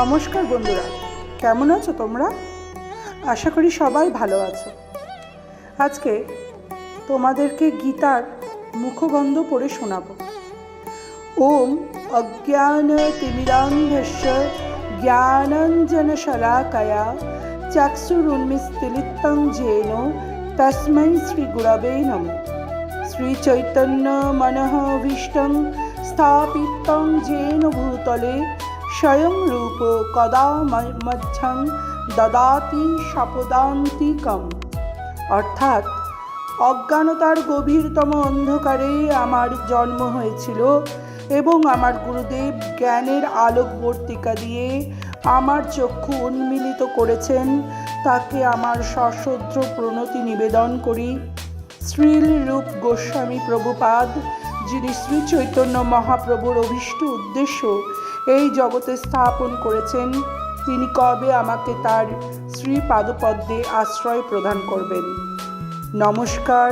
নমস্কার বন্ধুরা, কেমন আছো তোমরা? আশা করি সবাই ভালো আছো। আজকে তোমাদেরকে গীতার মুখবন্ধ পড়ে শোনাব। ওম অজ্ঞানতিমিরান্ধস্য জ্ঞানাঞ্জনশলাকয়া চক্ষুরুন্মিলিतं येन তস্मै শ্রীগুরবে নমঃ। শ্রীচৈতন্যমনঃভীষ্টং স্থাপিतं येन ভূতলে স্বয়ং রূপ কদা মধ্যং দদাতি স্বপদান্তিকম। অর্থাৎ অজ্ঞানতার গভীরতম অন্ধকারে আমার জন্ম হয়েছিল এবং আমার গুরুদেব জ্ঞানের আলোকবর্তিকা দিয়ে আমার চক্ষু উন্মিলিত করেছেন। তাকে আমার সশ্রদ্ধ প্রণতি নিবেদন করি। শ্রীল রূপ গোস্বামী প্রভুপাদ, যিনি শ্রী চৈতন্য মহাপ্রভুর অভীষ্ট উদ্দেশ্য এই জগতে স্থাপন করেছেন, তিনি কবে আমাকে তার শ্রী পাদপদ্মে আশ্রয় প্রদান করবেন। নমস্কার।